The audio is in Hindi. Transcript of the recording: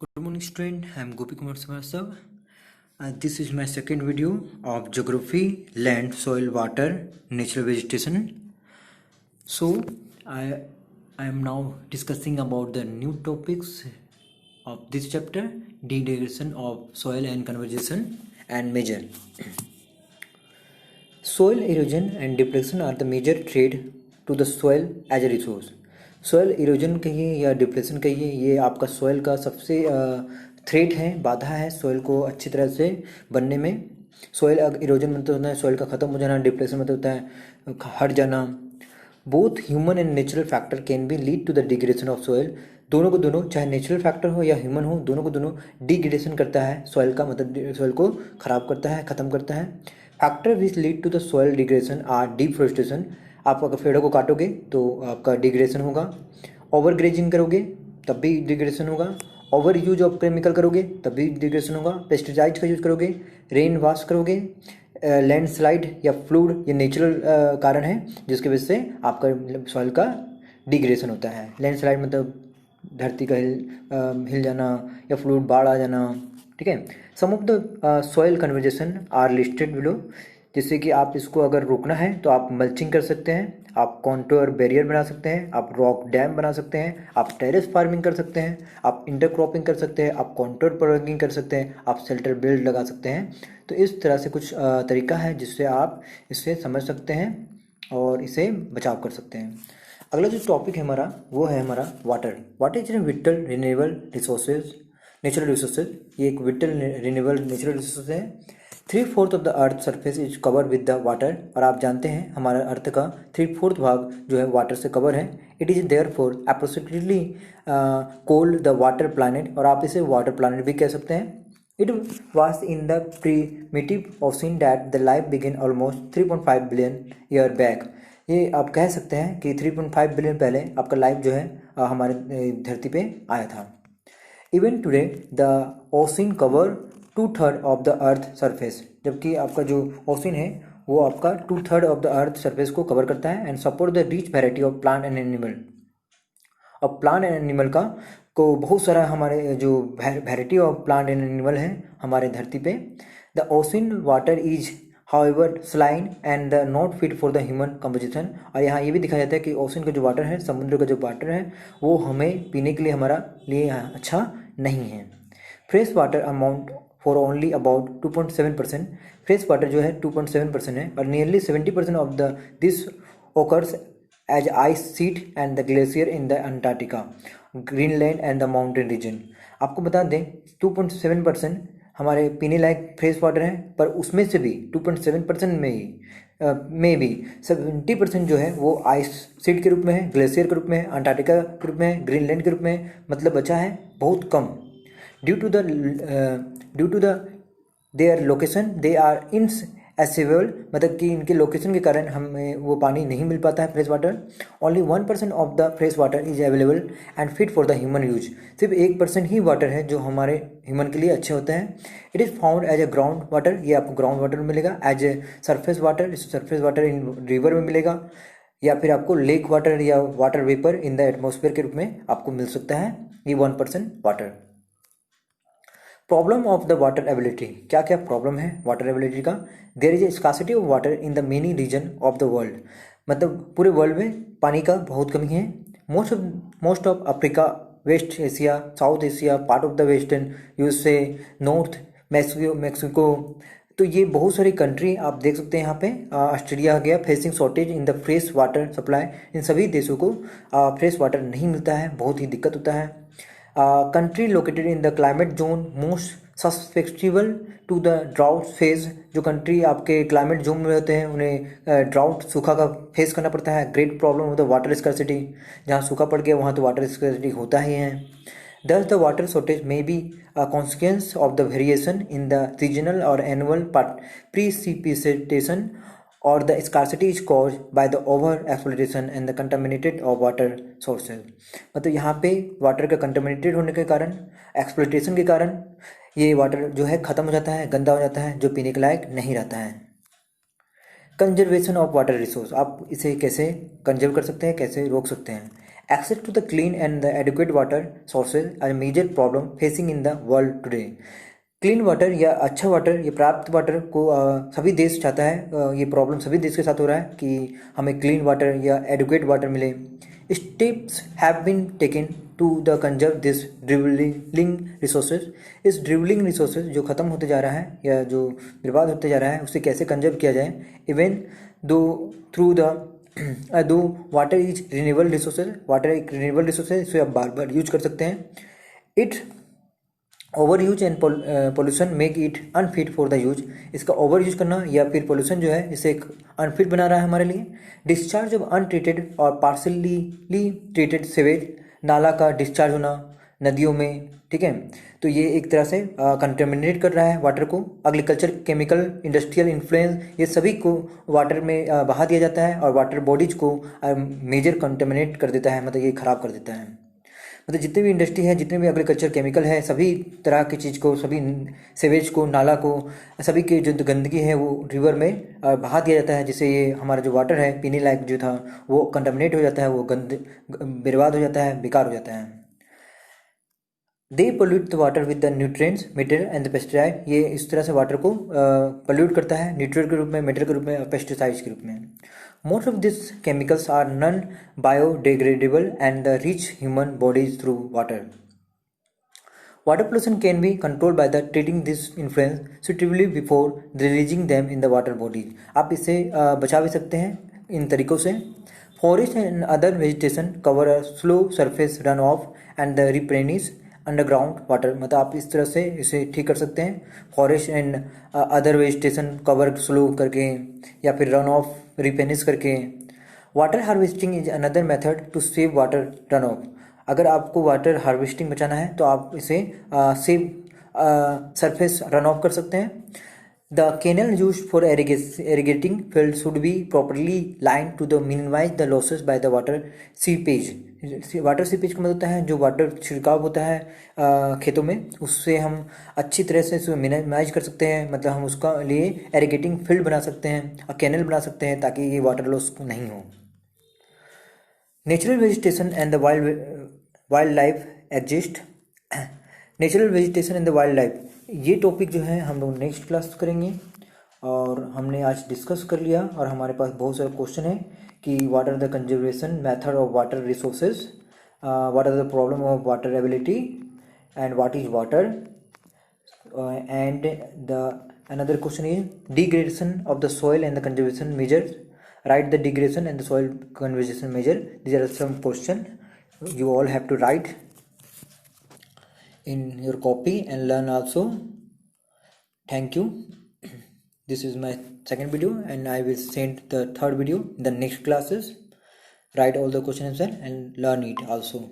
Good morning, student. I am Gopi Kumar Srivastava. This is my second video of geography, land, soil, water, natural vegetation. So, I am now discussing about the new topics of this chapter: degradation of soil and conservation and measure. Soil erosion and depletion are the major threat to the soil as a resource. Soil erosion कहिए या डिप्रेशन कहिए, ये आपका सॉइल का सबसे थ्रेट है, बाधा है सॉइल को अच्छी तरह से बनने में। सॉइल इरोजन मतलब होता है सॉइल का ख़त्म हो जाना, डिप्रेशन मतलब होता है हट जाना। Both human and natural factor can be lead to the degradation of soil. दोनों को दोनों, चाहे नेचुरल फैक्टर हो या ह्यूमन हो, दोनों को दोनों डिग्रेडेशन करता है सॉइल का, मतलब सॉइल को ख़राब करता है, ख़त्म करता है। Factor which lead to the soil degradation are deforestation. आप अगर पेड़ों को काटोगे तो आपका डिग्रेडेशन होगा। ओवर ग्रेजिंग करोगे तब भी डिग्रेडेशन होगा। ओवर यूज ऑफ केमिकल करोगे तब भी डिग्रेडेशन होगा। पेस्टिसाइड्स का यूज करोगे, रेन वाश करोगे, लैंडस्लाइड या फ्लूड, ये नेचुरल कारण है जिसकी वजह से आपका सॉइल का डिग्रेडेशन होता है। लैंडस्लाइड मतलब धरती का हिल जाना, या फ्लूड बाढ़ आ जाना, ठीक है। Some of the soil conversation are listed below. जिससे कि आप इसको अगर रोकना है तो आप मल्चिंग कर सकते हैं, आप कॉन्टोर बैरियर बना सकते हैं, आप रॉक डैम बना सकते हैं, आप टेरेस फार्मिंग कर सकते हैं, आप इंटरक्रॉपिंग कर सकते हैं, आप कॉन्टोर प्लगिंग कर सकते हैं, आप शेल्टर बेल्ट लगा सकते हैं। तो इस तरह से कुछ तरीका है जिससे आप इसे समझ सकते हैं और इसे बचाव कर सकते हैं। अगला जो टॉपिक है हमारा वो है हमारा water. Water is whittle renewable resources, natural resources. ये एक विटल रिन्यूएबल नेचुरल रिसोर्सेज है। 3/4 of the earth surface is cover with the water. और आप जानते हैं हमारा अर्थ का 3/4 भाग जो है वाटर से कवर है। It is therefore approximately called the water planet, और आप इसे वाटर प्लानट भी कह सकते हैं। It was in the primitive ocean that the life begin almost 3.5 billion year back. ये आप कह सकते हैं कि 3.5 बिलियन पहले आपका लाइफ जो है हमारे धरती पे आया था। Even today the ocean cover 2/3 of the earth surface. जबकि आपका जो ओशन है वो आपका 2/3 ऑफ द अर्थ सरफेस को कवर करता है and support the rich variety of plant and animal. और प्लांट एंड एनिमल का को बहुत सारा हमारे जो variety of plant and animal है हमारे धरती पे। The ocean water is however saline and the not fit for the human composition. और यहाँ ये भी दिखाया जाता है कि ओशन का जो वाटर है, समुद्र का जो वाटर है, वो हमें पीने के लिए हमारा लिए अच्छा नहीं है। Fresh water amount for only about 2.7%। Fresh water जो है 2.7% है, और nearly 70% of the this occurs as ice sheet and the glacier in the Antarctica, Greenland and the mountain region. आपको बता दें 2.7% हमारे पीने लायक फ्रेश वाटर है, पर उसमें से भी 2.7% में भी 70% जो है वो आइस सीट के रूप में है, ग्लेशियर के रूप में है, अंटार्कटिका के रूप में है, ग्रीनलैंड के रूप में है। मतलब बचा है बहुत कम। Due to the their location they are inaccessible, मतलब कि इनके लोकेशन के कारण हमें वो पानी नहीं मिल पाता है fresh water. Only 1% of the fresh water is available and fit for the human use. सिर्फ 1% ही वाटर है जो हमारे ह्यूमन के लिए अच्छे होते हैं। It is found as a ground water, ये आपको ग्राउंड वाटर में मिलेगा। As a surface water, surface water in river में मिलेगा, या फिर आपको लेक वाटर या water vapour in the atmosphere के रूप में आपको मिल सकता है। ये 1% water. Problem of the water ability, क्या क्या प्रॉब्लम है वाटर एबिलिटी का। There is a scarcity of water in the many reason of the world, मतलब पूरे वर्ल्ड में पानी का बहुत कमी है। Most of Africa, West Asia, South Asia, part of the western USA, north Mexico. तो ये बहुत सारी कंट्री आप देख सकते हैं यहाँ पे। ऑस्ट्रेलिया आ गया, facing shortage in the fresh water supply. इन सभी देशों को फ्रेश वाटर नहीं मिलता है, बहुत ही दिक्कत होता है। Country located in the climate zone most susceptible to the drought phase. जो कंट्री आपके क्लाइमेट जोन में होते हैं उन्हें ड्राउट, सूखा का फेस करना पड़ता है। Great problem of the water scarcity, जहाँ सूखा पड़ गया वहाँ तो वाटर स्कैर्सिटी होता ही है। Thus the water shortage may be a consequence of the variation in the seasonal or annual precipitation, or the scarcity is caused by the over exploitation and the contaminated of water sources। मतलब यहाँ पे वाटर का कंटामिनेटेड होने के कारण, एक्सप्लोइटेशन के कारण ये वाटर जो है ख़त्म हो जाता है, गंदा हो जाता है, जो पीने के लायक नहीं रहता है। कंजर्वेशन ऑफ वाटर रिसोर्स, आप इसे कैसे कंजर्व कर सकते हैं, कैसे रोक सकते हैं। Access to the clean and the adequate water sources are a major problem facing in the world today. Clean water या अच्छा वाटर या प्राप्त वाटर को सभी देश चाहता है। ये प्रॉब्लम सभी देश के साथ हो रहा है कि हमें क्लीन वाटर या एडुकेट वाटर मिले। Steps have been taken to the conserve this dwindling resources. इस ड्रिवलिंग रिसोर्सेज जो ख़त्म होते जा रहा है या जो बर्बाद होते जा रहा है उसे कैसे कंजर्व किया जाए। इवन दो थ्रू द दो water is renewable resources, water एक रिन्यूएबल रिसोर्स है, इसे आप बार बार यूज कर सकते हैं। It over use and pollution make it unfit for the use. इसका ओवर यूज करना या फिर पोल्यूशन जो है इसे एक अनफिट बना रहा है हमारे लिए। डिस्चार्ज ऑफ अनट्रीटेड और पार्सली ट्रीटेड सीवेज, नाला का डिस्चार्ज होना नदियों में, ठीक है, तो ये एक तरह से कंटेमिनेट कर रहा है वाटर को। एग्रीकल्चर, केमिकल, इंडस्ट्रियल इन्फ्लुएंस, ये सभी को वाटर में बहा दिया जाता है और वाटर बॉडीज को मेजर कंटेमिनेट कर देता है, मतलब ये खराब कर देता है। मतलब जितने भी इंडस्ट्री है, जितने भी एग्रीकल्चर केमिकल है, सभी तरह की चीज़ को, सभी सीवेज को, नाला को, सभी की जो गंदगी है वो रिवर में बहा दिया जाता है, जिससे ये हमारा जो वाटर है पीने लायक जो था वो कंटामिनेट हो जाता है, वो बर्बाद हो जाता है, बेकार हो जाता है। They pollute the water with the nutrients, material and the pesticide. ये इस तरह से वाटर को पोल्यूट करता है न्यूट्रिएंट के रूप में, मेटेरियल के रूप में, पेस्टिसाइड्स के रूप में। Most of this chemicals are non biodegradable and the reach human bodies through water. Water pollution can be controlled by the treating this influence suitably before releasing them in the water body. आप इससे बचा भी सकते हैं इन तरीकों से। Forest and other vegetation cover a slow surface run off and the replenish underground water. मतलब आप इस तरह से इसे ठीक कर सकते हैं। Forest and other vegetation cover slow करके या फिर रन ऑफ रिप्लेनिश करके। Water harvesting is another method to save water run off. अगर आपको वाटर हार्वेस्टिंग बचाना है तो आप इसे सेव सरफेस रन ऑफ कर सकते हैं। The canal used for irrigating fields should be properly lined to the minimize the losses by the water seepage। Water seepage का मतलब होता है जो वाटर छिड़काव होता है खेतों में, उससे हम अच्छी तरह से उसको मिनिमाइज कर सकते हैं। मतलब हम उसका लिए इरिगेटिंग फील्ड बना सकते हैं और कैनल बना सकते हैं ताकि ये वाटर लॉस नहीं हो। Natural vegetation and the wild life exist. Natural vegetation and the wild life, ये टॉपिक जो है हम लोग नेक्स्ट क्लास करेंगे। और हमने आज डिस्कस कर लिया और हमारे पास बहुत सारे क्वेश्चन है कि what are the conservation method of water resources, what are the problem of water ability and what is water, and the another question is degradation of the soil and the conservation measures. write the degradation and the soil conservation measure. These are some questions you all have to write in your copy and learn also. Thank you. This is my second video and I will send the third video in the next classes. Write all the questions and learn it also.